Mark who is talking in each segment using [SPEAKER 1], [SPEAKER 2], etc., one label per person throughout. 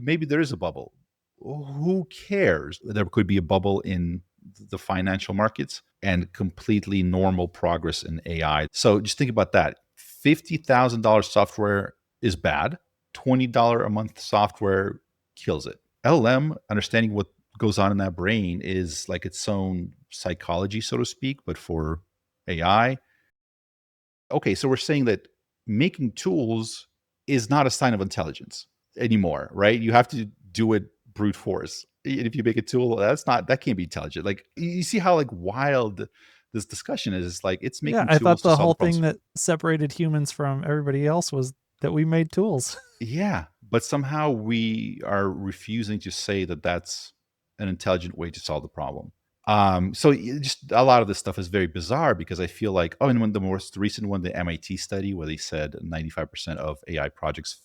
[SPEAKER 1] maybe there is a bubble. Who cares? There could be a bubble in the financial markets and completely normal progress in AI. So just think about that. $50,000 software is bad. $20 a month software kills it. LLM, understanding what goes on in that brain, is like its own psychology, so to speak, but for AI. Okay, so we're saying that making tools is not a sign of intelligence anymore, right? You have to do it brute force. And if you make a tool, that can't be intelligent. Like, you see how like wild this discussion is. It's like it's
[SPEAKER 2] Yeah,
[SPEAKER 1] making
[SPEAKER 2] I thought
[SPEAKER 1] tools to
[SPEAKER 2] the
[SPEAKER 1] solve the
[SPEAKER 2] whole thing
[SPEAKER 1] problems.
[SPEAKER 2] that separated humans from everybody else was that we made tools.
[SPEAKER 1] Yeah, but somehow we are refusing to say that that's an intelligent way to solve the problem. So just a lot of this stuff is very bizarre because I feel like, oh, and when the most recent one, the MIT study, where they said 95% of AI projects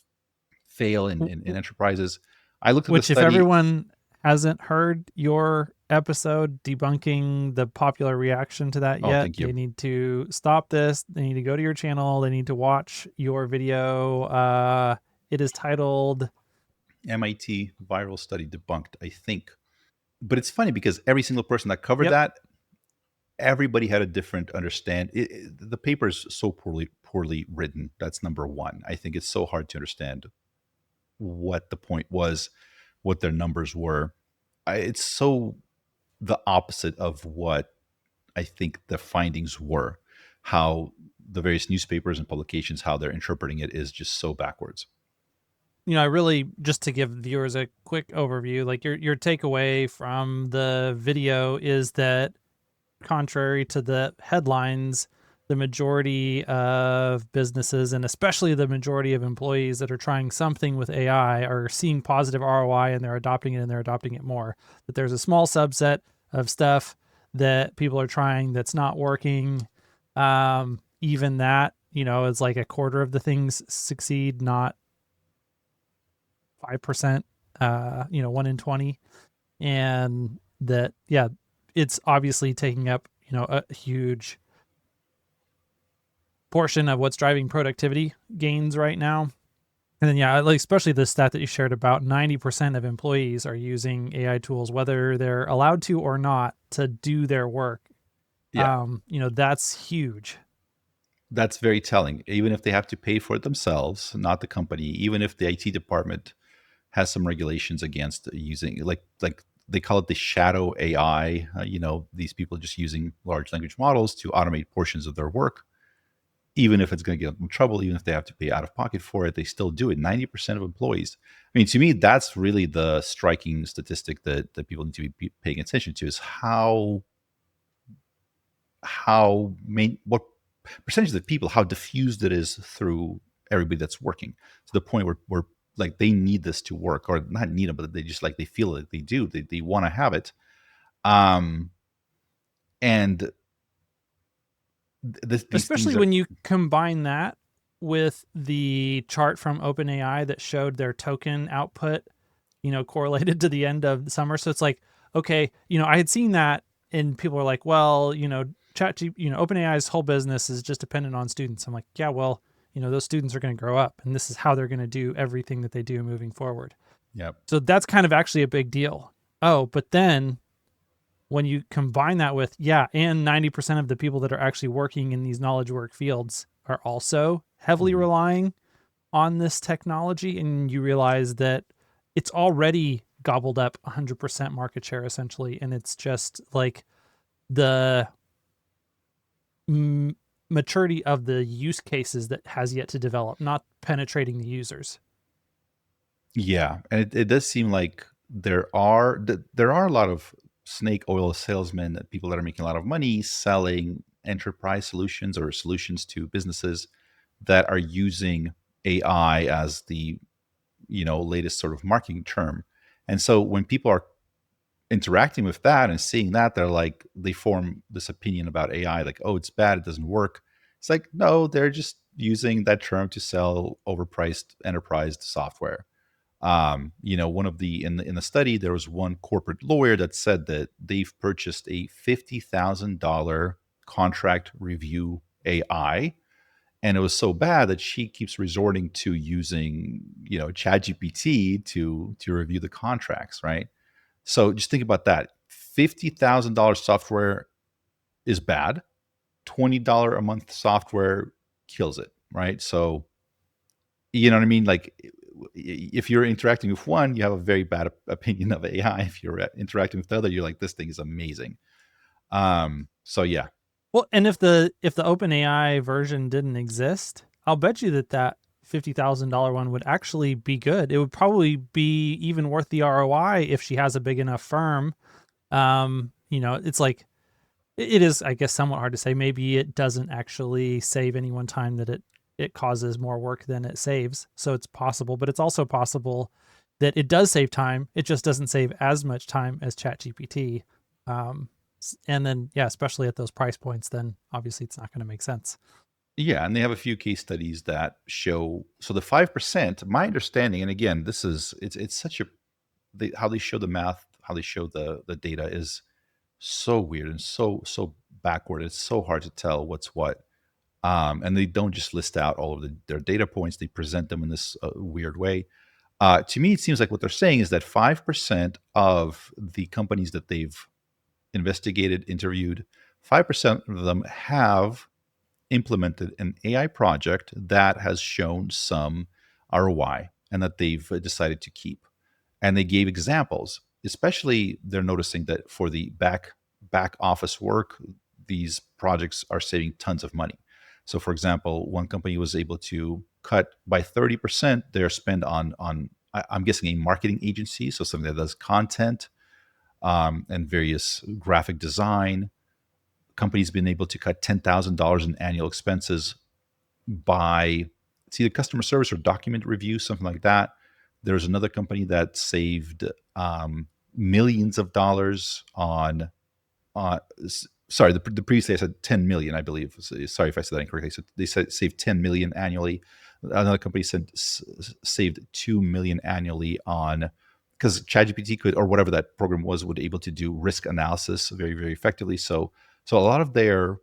[SPEAKER 1] fail in enterprises. I looked at the
[SPEAKER 2] Which, if
[SPEAKER 1] study.
[SPEAKER 2] everyone hasn't heard your episode debunking the popular reaction to that
[SPEAKER 1] Oh,
[SPEAKER 2] yet,
[SPEAKER 1] thank
[SPEAKER 2] they
[SPEAKER 1] you.
[SPEAKER 2] need to stop this. They need to go to your channel. They need to watch your video. It is titled
[SPEAKER 1] MIT viral study debunked, I think. But it's funny because every single person that covered
[SPEAKER 2] Yep.
[SPEAKER 1] that, everybody had a different understand. The paper is so poorly written. That's number one. I think it's so hard to understand what the point was, what their numbers were. It's so the opposite of what I think the findings were. How the various newspapers and publications, how they're interpreting it, is just so backwards.
[SPEAKER 2] I really, just to give viewers a quick overview, like your takeaway from the video is that, contrary to the headlines, the majority of businesses, and especially the majority of employees that are trying something with AI, are seeing positive ROI and they're adopting it, and they're adopting it more. That there's a small subset of stuff that people are trying that's not working. Even that, is like a quarter of the things succeed, not 5%, 1 in 20. And that, yeah, it's obviously taking up, a huge portion of what's driving productivity gains right now. And then, yeah, like especially the stat that you shared about 90% of employees are using AI tools, whether they're allowed to or not, to do their work.
[SPEAKER 1] Yeah,
[SPEAKER 2] That's huge.
[SPEAKER 1] that's very telling. Even if they have to pay for it themselves, not the company, even if the IT department has some regulations against using, like they call it the shadow AI. These people just using large language models to automate portions of their work. Even if it's going to get them in trouble, even if they have to pay out of pocket for it, they still do it. 90% of employees. I mean, to me, that's really the striking statistic that people need to be paying attention to, is what percentage of the people, how diffused it is through everybody that's working, to the point where like they need this to work, or not need it, but they just like they feel like they do. They want to have it. Um, and these things
[SPEAKER 2] Especially
[SPEAKER 1] are,
[SPEAKER 2] when you combine that with the chart from OpenAI that showed their token output, correlated to the end of the summer. So it's like, okay, I had seen that, and people were like, well, OpenAI's whole business is just dependent on students. I'm like, yeah, well, those students are going to grow up, and this is how they're going to do everything that they do moving forward.
[SPEAKER 1] yeah,
[SPEAKER 2] So that's kind of actually a big deal. Oh, but then when you combine that with, yeah, and 90% of the people that are actually working in these knowledge work fields are also heavily
[SPEAKER 1] mhm.
[SPEAKER 2] relying on this technology, and you realize that it's already gobbled up 100% market share essentially, and it's just like the maturity of the use cases that has yet to develop, not penetrating the users.
[SPEAKER 1] Yeah, and it does seem like there are a lot of snake oil salesmen, people that are making a lot of money selling enterprise solutions or solutions to businesses that are using AI as the latest sort of marketing term. And so when people are interacting with that and seeing that, they form this opinion about AI, like, oh, it's bad, it doesn't work. It's like, no, they're just using that term to sell overpriced enterprise software. One of the study, there was one corporate lawyer that said that they've purchased a $50,000 contract review AI, And it was so bad that she keeps resorting to using, ChatGPT to review the contracts, right? So just think about that. $50,000 software is bad. $20 a month software kills it, right? So you know what I mean? Like, if you're interacting with one, you have a very bad opinion of AI. If you're interacting with the other, you're like, this thing is amazing. So yeah.
[SPEAKER 2] Well, and if the OpenAI version didn't exist, I'll bet you that $50,000 one would actually be good. It would probably be even worth the ROI if she has a big enough firm. It's like it is, I guess, somewhat hard to say. Maybe it doesn't actually save anyone time, that it causes more work than it saves. So it's possible, but it's also possible that it does save time. It just doesn't save as much time as ChatGPT. Um, and then, yeah, especially at those price points, then obviously it's not going to make sense.
[SPEAKER 1] Yeah, and they have a few case studies that show. So the 5%, my understanding, and again, it's such a how they show the math, how they show the data is so weird and so backward. It's so hard to tell what's what. And they don't just list out all of their data points; they present them in this weird way. To me, it seems like what they're saying is that 5% of the companies that they've investigated, interviewed, 5% of them have implemented an AI project that has shown some ROI and that they've decided to keep. And they gave examples. Especially, they're noticing that for the back office work, these projects are saving tons of money. So, for example, one company was able to cut by 30% their spend on I'm guessing a marketing agency, so something that does content and various graphic design. Companies been able to cut $10,000 in annual expenses by it's either customer service or document review, something like that. There's another company that saved millions of dollars on. Uh, Sorry, the previous day I said 10 million, I believe. Sorry if I said that incorrectly. So they said saved 10 million annually. Another company said saved 2 million annually on because ChatGPT could, or whatever that program was, would able to do risk analysis very, very effectively. So a lot of their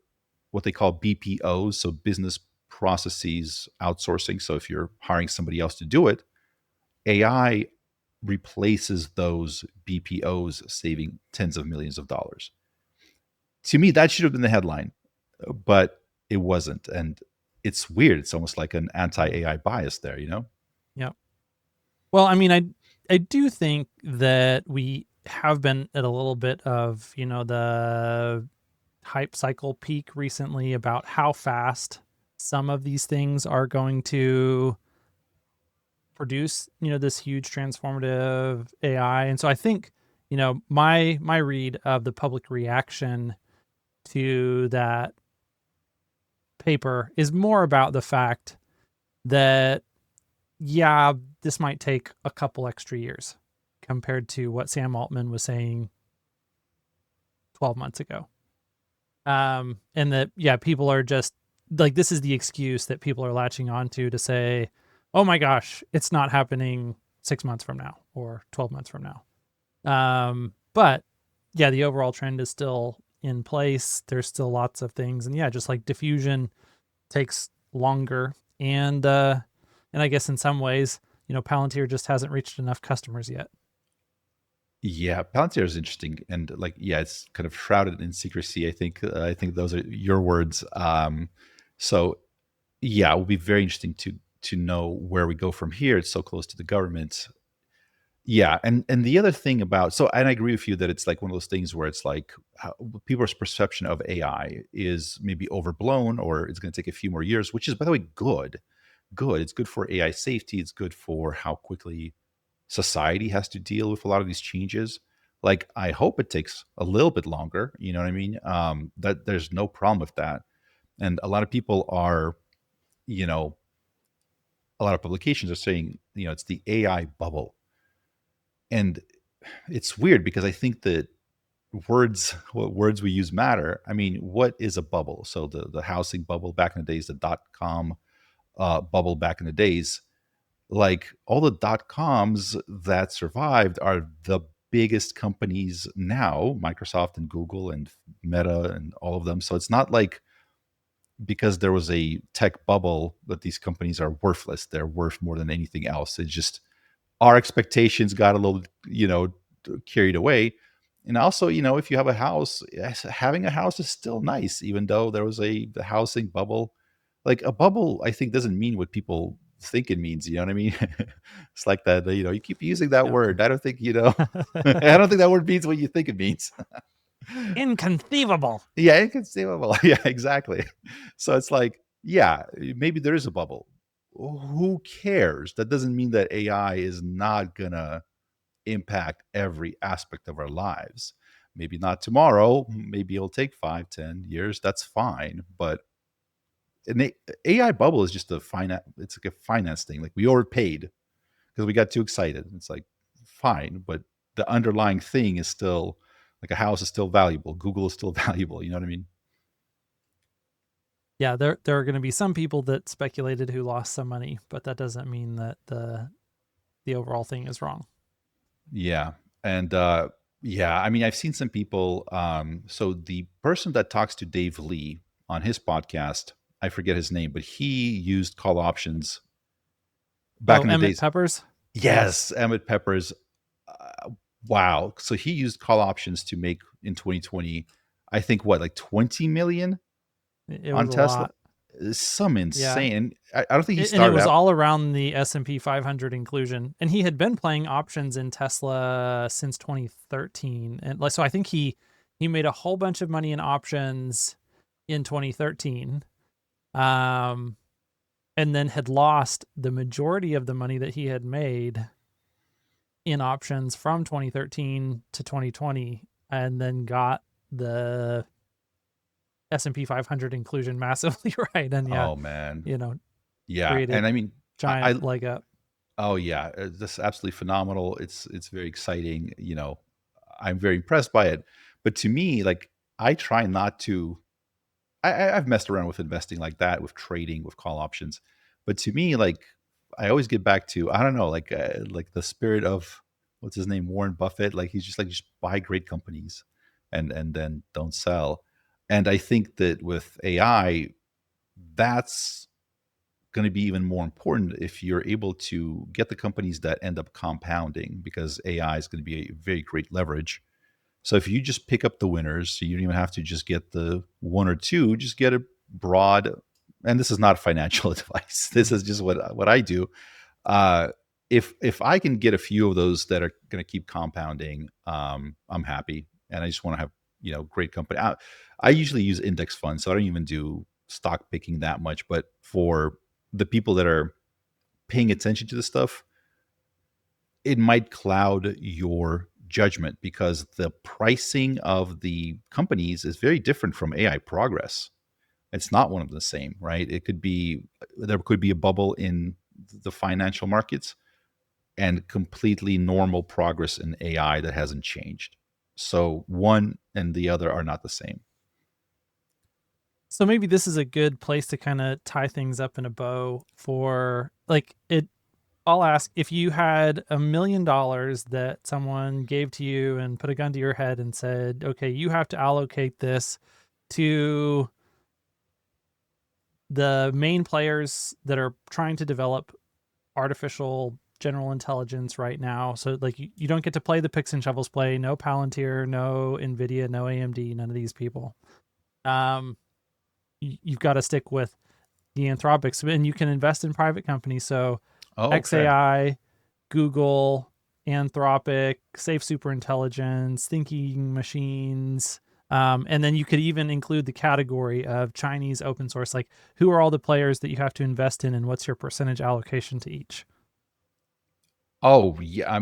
[SPEAKER 1] what they call BPOs, so business processes outsourcing. So if you're hiring somebody else to do it, AI replaces those BPOs, saving tens of millions of dollars. To me, that should have been the headline, but it wasn't. And it's weird. It's almost like an anti AI bias there, you know?
[SPEAKER 2] Yeah. Well, I mean, I do think that we have been at a little bit of, the hype cycle peak recently about how fast some of these things are going to produce, this huge transformative AI. And so I think, my read of the public reaction to that paper is more about the fact that, yeah, this might take a couple extra years compared to what Sam Altman was saying 12 months ago. And that, yeah, people are just like, this is the excuse that people are latching onto to say, oh my gosh, it's not happening 6 months from now or 12 months from now. But yeah, the overall trend is still in place. There's still lots of things. And yeah, just like diffusion takes longer. And I guess in some ways, Palantir just hasn't reached enough customers yet.
[SPEAKER 1] Yeah, Palantir is interesting, and like, yeah, it's kind of shrouded in secrecy. I think those are your words. So yeah, it will be very interesting to know where we go from here. It's so close to the government. Yeah, and the other thing about and I agree with you that it's like one of those things where it's like how, people's perception of AI is maybe overblown, or it's going to take a few more years, which is, by the way, good. Good. It's good for AI safety. It's good for how quickly society has to deal with a lot of these changes. Like, I hope it takes a little bit longer. You know what I mean? That there's no problem with that. And a lot of people are, you know, a lot of publications are saying, it's the AI bubble. And it's weird because I think that what words we use matter. I mean, what is a bubble? So the housing bubble back in the days, the .com bubble back in the days, like all the dot coms that survived are the biggest companies now, Microsoft and Google and Meta and all of them. So it's not like because there was a tech bubble that these companies are worthless. They're worth more than anything else. It's just our expectations got a little, carried away. And also, if you have a house, yes, having a house is still nice, even though there was the housing bubble. Like a bubble, I think doesn't mean what people think it means. You know what I mean? It's like that. You keep using that
[SPEAKER 2] Yep.
[SPEAKER 1] word. I don't think I don't think that word means what you think it means.
[SPEAKER 2] Inconceivable.
[SPEAKER 1] Yeah, inconceivable. Yeah, exactly. So it's like, yeah, maybe there is a bubble. Who cares? That doesn't mean that AI is not gonna impact every aspect of our lives. Maybe not tomorrow. Maybe it'll take 5, 10 years. That's fine. But an AI bubble is just a finance. It's like a finance thing. Like we overpaid because we got too excited. It's like fine, but the underlying thing is still like a house is still valuable. Google is still valuable. You know what I mean?
[SPEAKER 2] Yeah, there are going to be some people that speculated who lost some money, but that doesn't mean that the overall thing is wrong.
[SPEAKER 1] Yeah. And yeah, I mean, I've seen some people. So the person that talks to Dave Lee on his podcast, I forget his name, but he used call options back
[SPEAKER 2] Oh,
[SPEAKER 1] in the
[SPEAKER 2] Emmett
[SPEAKER 1] days.
[SPEAKER 2] Peppers? Yes.
[SPEAKER 1] Yes, Emmett Peppers. Wow. So he used call options to make in 2020, I think what, like 20 million
[SPEAKER 2] It
[SPEAKER 1] on
[SPEAKER 2] was a
[SPEAKER 1] Tesla?
[SPEAKER 2] lot.
[SPEAKER 1] Some
[SPEAKER 2] Yeah.
[SPEAKER 1] insane. I don't think he
[SPEAKER 2] And it
[SPEAKER 1] started
[SPEAKER 2] was
[SPEAKER 1] out.
[SPEAKER 2] all around the S&P 500 inclusion. And he had been playing options in Tesla since 2013. And like so I think he made a whole bunch of money in options in 2013. Um and then had lost the majority of the money that he had made in options from 2013 to 2020 and then got the S&P 500 inclusion massively right and yeah,
[SPEAKER 1] Oh man.
[SPEAKER 2] you know,
[SPEAKER 1] Yeah. And
[SPEAKER 2] created
[SPEAKER 1] I mean, I
[SPEAKER 2] giant leg up.
[SPEAKER 1] oh yeah, this is absolutely phenomenal. It's very exciting. I'm very impressed by it. But to me, like I try not to. I've messed around with investing like that, with trading, with call options. But to me, like I always get back to I don't know, like the spirit of what's his name, Warren Buffett. Like he's just like just buy great companies, and then don't sell. And I think that with AI, that's going to be even more important if you're able to get the companies that end up compounding because AI is going to be a very great leverage. So if you just pick up the winners, so you don't even have to just get the one or two, just get a broad. And this is not financial advice. This is just what I do. Uh, if I can get a few of those that are going to keep compounding, I'm happy, and I just want to have great company. I usually use index funds, so I don't even do stock picking that much. But for the people that are paying attention to this stuff, it might cloud your judgment because the pricing of the companies is very different from AI progress. It's not one of the same, right? There could be a bubble in the financial markets and completely normal progress in AI that hasn't changed. So one and the other are not the same.
[SPEAKER 2] So maybe this is a good place to kind of tie things up in a bow for like it. I'll ask if you had $1 million that someone gave to you and put a gun to your head and said, okay, you have to allocate this to the main players that are trying to develop artificial general intelligence right now. So like you don't get to play the picks and shovels play, no Palantir, no Nvidia, no AMD, none of these people. Um, you've got to stick with the Anthropics, and you can invest in private companies. So
[SPEAKER 1] Oh, okay.
[SPEAKER 2] XAI, Google, Anthropic, Safe Superintelligence, Thinking Machines. And then you could even include the category of Chinese open source. Like, who are all the players that you have to invest in, and what's your percentage allocation to each?
[SPEAKER 1] Oh, yeah.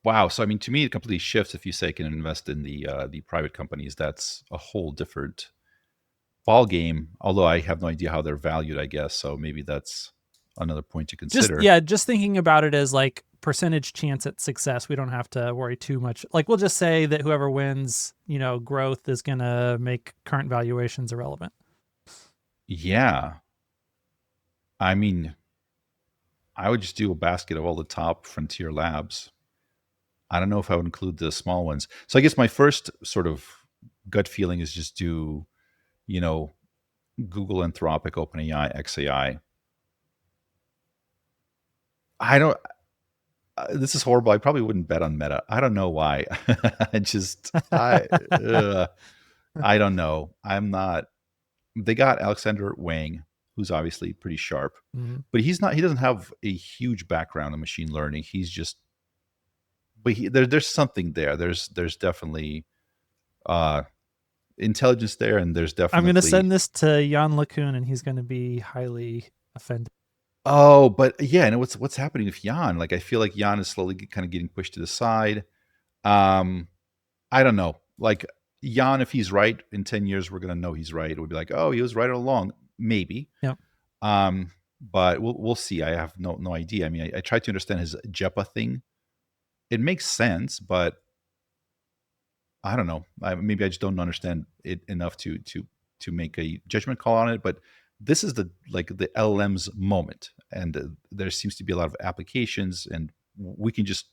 [SPEAKER 1] Wow. So I mean, to me, it completely shifts if you say can invest in the private companies. That's a whole different ball game. Although I have no idea how they're valued. I guess so. Maybe that's another point to
[SPEAKER 2] Just
[SPEAKER 1] consider.
[SPEAKER 2] yeah, just thinking about it as like percentage chance at success. We don't have to worry too much. Like we'll just say that whoever wins, growth is gonna make current valuations irrelevant.
[SPEAKER 1] Yeah. I mean, I would just do a basket of all the top frontier labs. I don't know if I would include the small ones. So I guess my first sort of gut feeling is just do, you know, Google, Anthropic, OpenAI, XAI. I don't. This is horrible. I probably wouldn't bet on Meta. I don't know why. I just uh, I don't know. I'm not. They got Alexander Wang, who's obviously pretty sharp,
[SPEAKER 2] Mhm.
[SPEAKER 1] but he's not. He doesn't have a huge background in machine learning. He's just. But there's something there. There's definitely uh, intelligence there, and there's
[SPEAKER 2] I'm going to
[SPEAKER 1] definitely.
[SPEAKER 2] send this to Jan LeCun, and he's going to be highly offended.
[SPEAKER 1] Oh, but yeah, and what's happening with Jan? Like I feel like Jan is slowly kind of getting pushed to the side. Um, I don't know. Like Jan, if he's right in 10 years, we're gonna know he's right. It would be like, oh, he was right all along. Maybe.
[SPEAKER 2] Yep.
[SPEAKER 1] Um, but we'll see. I have no idea. I mean, I tried to understand his JEPA thing. It makes sense, but I don't know. Maybe I just don't understand it enough to make a judgment call on it. But this is the LLM's moment, and there seems to be a lot of applications, and we can just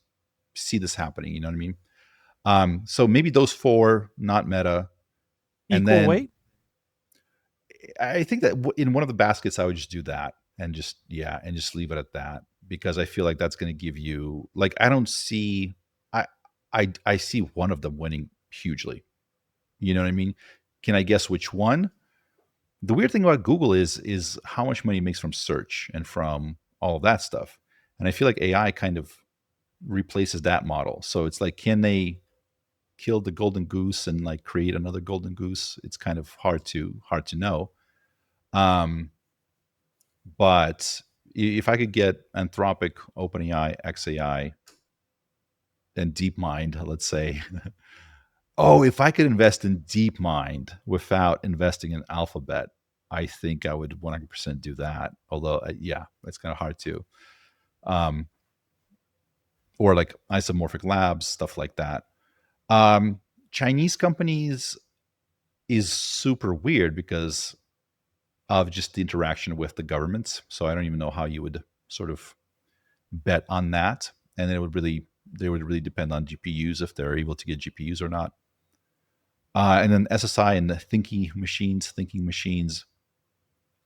[SPEAKER 1] see this happening. You know what I mean? So maybe those four, not Meta, and
[SPEAKER 2] Equal
[SPEAKER 1] then
[SPEAKER 2] weight?
[SPEAKER 1] I think that in one of the baskets I would just do that and just and just leave it at that because I feel like that's going to give you like I don't see I I see one of them winning hugely. You know what I mean? Can I guess which one? The weird thing about Google is how much money it makes from search and from all of that stuff. And I feel like AI kind of replaces that model. So it's like, can they kill the golden goose and like create another golden goose? It's kind of hard to know. Um, but if I could get Anthropic, OpenAI, XAI, and DeepMind, let's say, oh, if I could invest in DeepMind without investing in Alphabet, I think I would 100% do that. Although, yeah, it's kind of hard to. Um, or like isomorphic labs, stuff like that. Um, Chinese companies is super weird because of just the interaction with the governments. So I don't even know how you would sort of bet on that. And it would really they would really depend on GPUs if they're able to get GPUs or not. And then SSI and the thinking machines,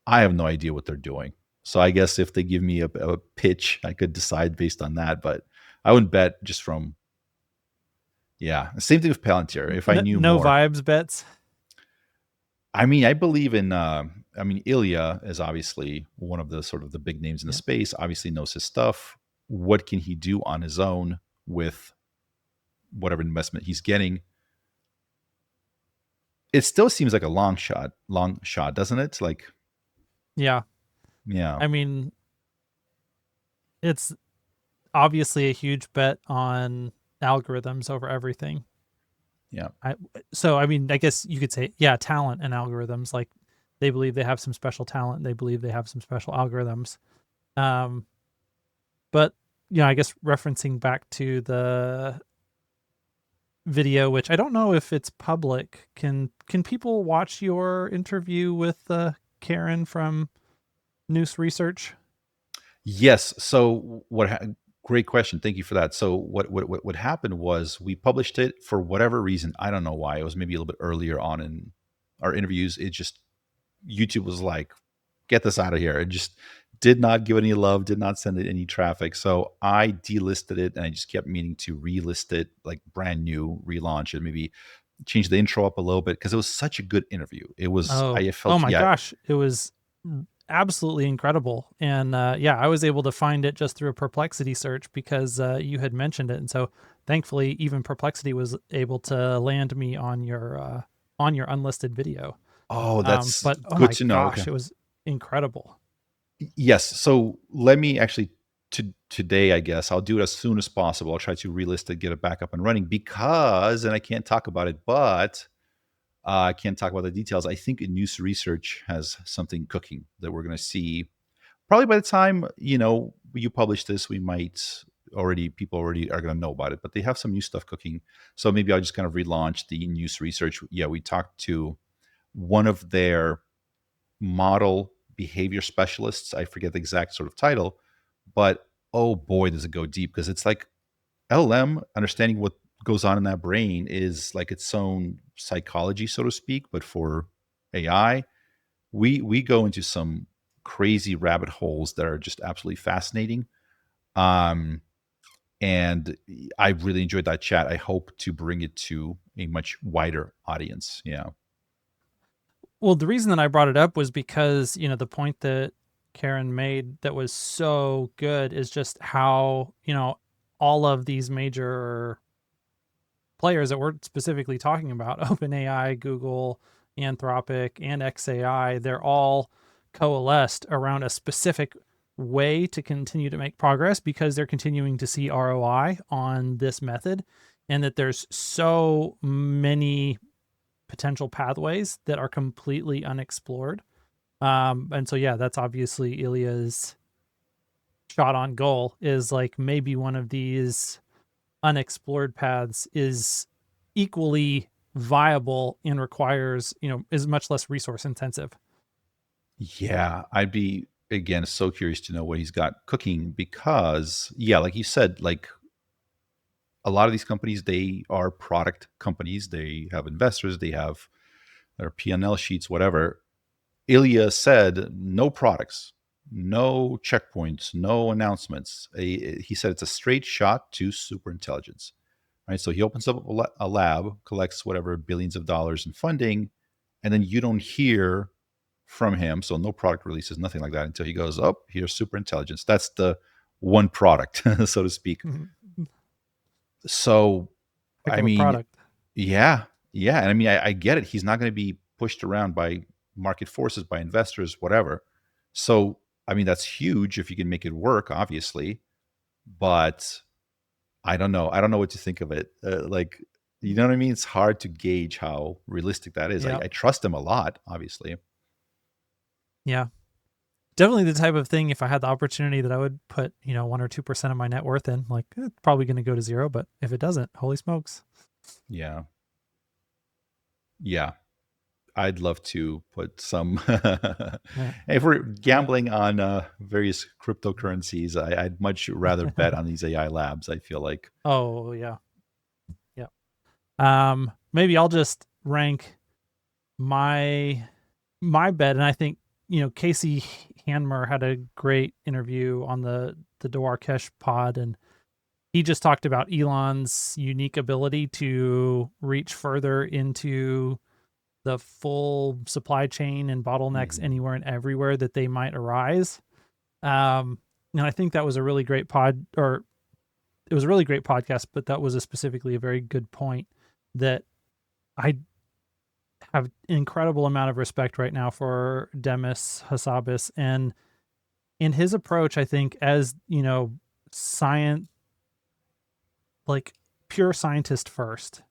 [SPEAKER 1] I have no idea what they're doing. So I guess if they give me a pitch, I could decide based on that. But I wouldn't bet just from Same thing with Palantir. If I knew
[SPEAKER 2] No
[SPEAKER 1] more,
[SPEAKER 2] vibes bets.
[SPEAKER 1] I mean, I believe in. I mean, Ilya is obviously one of the sort of the big names in the
[SPEAKER 2] Yeah.
[SPEAKER 1] space. Obviously, knows his stuff. What can he do on his own with whatever investment he's getting? It still seems like a long shot, doesn't it? Like,
[SPEAKER 2] Yeah.
[SPEAKER 1] yeah,
[SPEAKER 2] I mean, it's obviously a huge bet on algorithms over everything.
[SPEAKER 1] yeah.
[SPEAKER 2] I mean, I guess you could say, yeah, talent and algorithms. Like they believe they have some special talent. They believe they have some special algorithms. Um, but I guess referencing back to the video, which I don't know if it's public. Can people watch your interview with Karen from Noose Research?
[SPEAKER 1] Yes. So great question. Thank you for that. So what happened was we published it for whatever reason. I don't know why. It was maybe a little bit earlier on in our interviews. It just YouTube was like, get this out of here. It just did not give any love, did not send it any traffic. So I delisted it and I just kept meaning to relist it, like brand new, relaunch it, maybe change the intro up a little bit because it was such a good interview. It was,
[SPEAKER 2] Oh,
[SPEAKER 1] I
[SPEAKER 2] oh
[SPEAKER 1] felt,
[SPEAKER 2] my
[SPEAKER 1] yeah.
[SPEAKER 2] gosh, it was absolutely incredible. And yeah, I was able to find it just through a Perplexity search because you had mentioned it, and so thankfully, even Perplexity was able to land me on your unlisted video.
[SPEAKER 1] Oh, that's
[SPEAKER 2] But oh
[SPEAKER 1] good
[SPEAKER 2] my
[SPEAKER 1] to know. Okay.
[SPEAKER 2] gosh, it was incredible.
[SPEAKER 1] Yes. So let me actually today, I guess I'll do it as soon as possible. I'll try to relist it, get it back up and running because, and I can't talk about it, but I can't talk about the details. I think News Research has something cooking that we're going to see probably by the time you publish this. We might people already are going to know about it, but they have some new stuff cooking. So maybe I'll just kind of relaunch the News Research. Yeah, we talked to one of their model behavior specialists. I forget the exact sort of title, but oh boy, does it go deep because it's like LLM understanding what goes on in that brain is like its own psychology, so to speak, but for AI. we go into some crazy rabbit holes that are just absolutely fascinating. Um, and I really enjoyed that chat. I hope to bring it to a much wider audience. Yeah.
[SPEAKER 2] Well, the reason that I brought it up was because, the point that Karen made that was so good is just how, all of these major players that we're specifically talking about, OpenAI, Google, Anthropic, and XAI, they're all coalesced around a specific way to continue to make progress because they're continuing to see ROI on this method, and that there's so many potential pathways that are completely unexplored. And so, yeah, that's obviously Ilya's shot on goal, is like maybe one of these unexplored paths is equally viable and requires, is much less resource intensive.
[SPEAKER 1] Yeah, I'd be again so curious to know what he's got cooking because yeah, like you said, like a lot of these companies, they are product companies. They have investors, they have their P&L sheets, whatever. Ilya said no products, no checkpoints, no announcements. He said it's a straight shot to super intelligence. Right? So he opens up a lab, collects whatever billions of dollars in funding, and then you don't hear from him. So no product releases, nothing like that until he goes, oh, here's super intelligence. That's the one product, so to speak. So,
[SPEAKER 2] Heck
[SPEAKER 1] I
[SPEAKER 2] of a
[SPEAKER 1] mean,
[SPEAKER 2] product.
[SPEAKER 1] yeah, yeah. And I mean, I get it. He's not going to be pushed around by market forces, by investors, whatever. So, I mean, that's huge if you can make it work, obviously. But I don't know. I don't know what to think of it. Like, you know what I mean? It's hard to gauge how realistic that is.
[SPEAKER 2] Yeah.
[SPEAKER 1] I trust him a lot, obviously.
[SPEAKER 2] Yeah. Definitely the type of thing, if I had the opportunity, that I would put, 1 or 2% of my net worth in. Like, it's probably going to go to zero, but if it doesn't, holy smokes.
[SPEAKER 1] Yeah. Yeah. I'd love to put some.
[SPEAKER 2] Yeah.
[SPEAKER 1] If we're
[SPEAKER 2] Yeah.
[SPEAKER 1] gambling on various cryptocurrencies, I'd much rather bet on these AI labs. I feel like,
[SPEAKER 2] Oh, yeah. Yeah. Maybe I'll just rank my bet, and I think, Casey Hanmer had a great interview on the Duarkesh pod, and he just talked about Elon's unique ability to reach further into the full supply chain and bottlenecks
[SPEAKER 1] mhm.
[SPEAKER 2] anywhere and everywhere that they might arise. And I think that was a really great or it was a really great podcast, but that was specifically a very good point that I have an incredible amount of respect right now for Demis Hassabis, and in his approach, I think, as, science, like pure scientist first,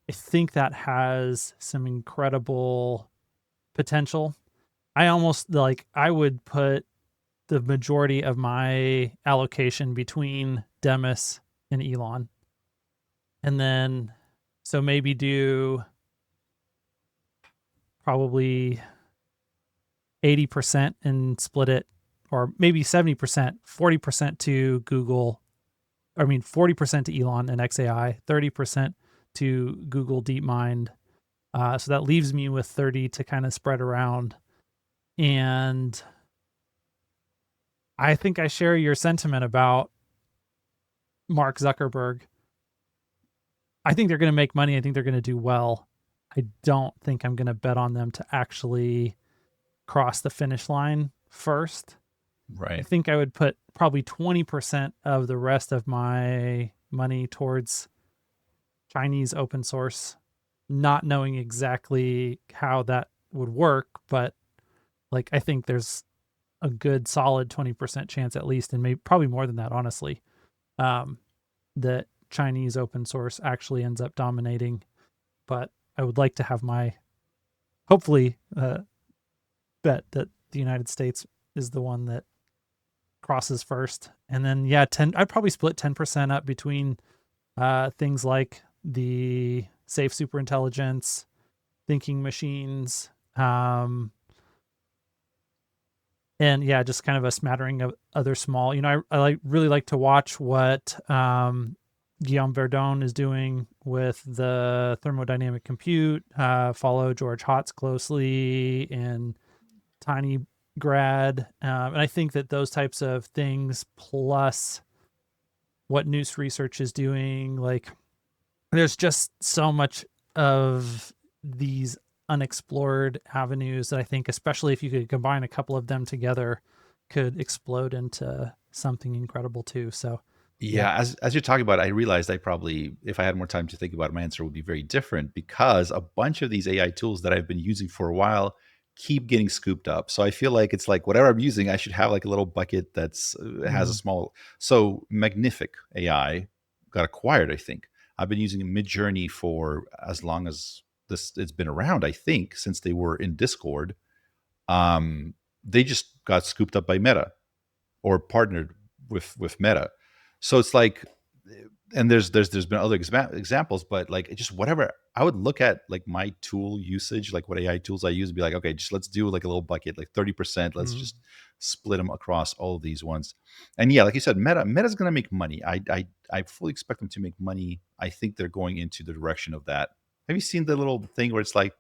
[SPEAKER 2] I think that has some incredible potential. I almost, like, I would put the majority of my allocation between Demis and Elon. And then, so maybe do probably 80% and split it, or maybe 70%, 40% to Google. I mean, 40% to Elon and XAI, 30% to Google DeepMind. So that leaves me with 30 to kind of spread around. And I think I share your sentiment about Mark Zuckerberg. I think they're going to make money. I think they're going to do well. I don't think I'm going to bet on them to actually cross the finish line first. I
[SPEAKER 1] Right.
[SPEAKER 2] think I would put probably 20% of the rest of my money towards Chinese open source, not knowing exactly how that would work, but like I think there's a good solid 20% chance at least, and maybe probably more than that, honestly, um, that Chinese open source actually ends up dominating. But I would like to have my, hopefully, bet that the United States is the one that crosses first. And then, yeah, 10, I'd probably split 10% up between things like the safe superintelligence, thinking machines, and yeah, just kind of a smattering of other small. I really like to watch what Guillaume Verdon is doing with the thermodynamic compute. Follow George Hotz closely, and tiny grad. And I think that those types of things, plus what Noose Research is doing, like there's just so much of these unexplored avenues that I think, especially if you could combine a couple of them together, could explode into something incredible too. So, yeah.
[SPEAKER 1] Yeah, as you're talking about it, I realized I probably, if I had more time to think about it, my answer would be very different because a bunch of these AI tools that I've been using for a while keep getting scooped up. So I feel like it's like whatever I'm using, I should have like a little bucket that's has a
[SPEAKER 2] Mm,
[SPEAKER 1] small. So Magnific AI got acquired, I think. I've been using Midjourney for as long as this it's been around, I think, since they were in Discord. They just got scooped up by Meta or partnered with Meta. So it's like, and there's been other examples, but like just whatever I would look at like my tool usage, like what AI tools I use, and be like, okay, just let's do like a little bucket, like 30%. Let's
[SPEAKER 2] mm,
[SPEAKER 1] just split them across all of these ones. And yeah, like you said, Meta's gonna make money. I fully expect them to make money. I think they're going into the direction of that. Have you seen the little thing where it's like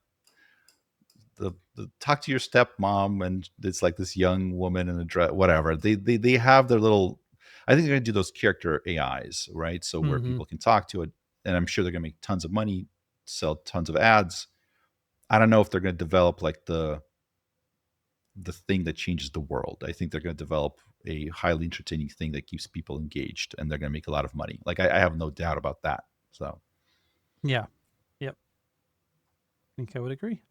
[SPEAKER 1] the talk to your stepmom and it's like this young woman in a dress, whatever. They have their little. I think they're gonna do those character AIs, right? So where
[SPEAKER 2] mm-hmm.
[SPEAKER 1] people can talk to it, and I'm sure they're gonna make tons of money, sell tons of ads. I don't know if they're gonna develop like the thing that changes the world. I think they're gonna develop a highly entertaining thing that keeps people engaged, and they're gonna make a lot of money. Like I have no doubt about that. So
[SPEAKER 2] Yeah. Yep. I think I would agree.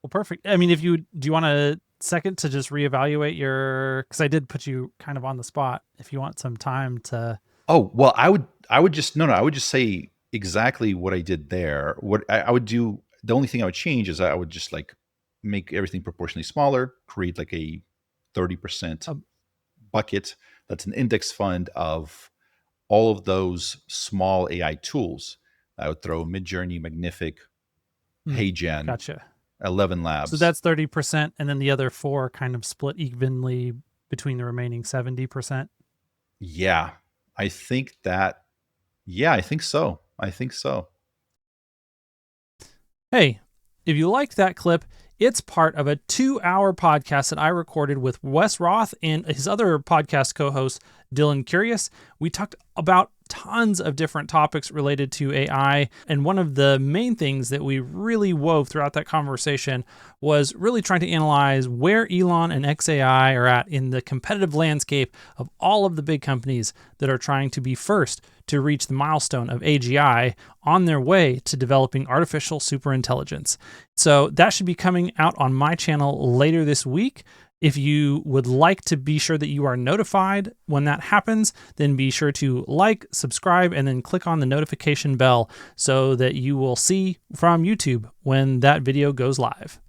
[SPEAKER 2] Well, perfect. I mean, if you do, you want a second to just reevaluate your? Because I did put you kind of on the spot. If you want some time to,
[SPEAKER 1] oh, well, I would just no, I would just say exactly what I did there. What I would do, the only thing I would change is I would just like make everything proportionally smaller, create like a 30%
[SPEAKER 2] uh,
[SPEAKER 1] bucket that's an index fund of all of those small AI tools. I would throw Midjourney, Magnific, HeyGen,
[SPEAKER 2] gotcha.
[SPEAKER 1] 11
[SPEAKER 2] So
[SPEAKER 1] Labs.
[SPEAKER 2] that's 30%, and then the other four kind of split evenly between the remaining 70%.
[SPEAKER 1] Yeah, I think that yeah, I think so. I think so.
[SPEAKER 2] Hey, if you liked that clip, it's part of a 2-hour podcast that I recorded with Wes Roth and his other podcast co host, Dylan Curious. We talked about tons of different topics related to AI. And one of the main things that we really wove throughout that conversation was really trying to analyze where Elon and XAI are at in the competitive landscape of all of the big companies that are trying to be first to reach the milestone of AGI on their way to developing artificial superintelligence. So that should be coming out on my channel later this week. If you would like to be sure that you are notified when that happens, then be sure to like, subscribe, and then click on the notification bell so that you will see from YouTube when that video goes live.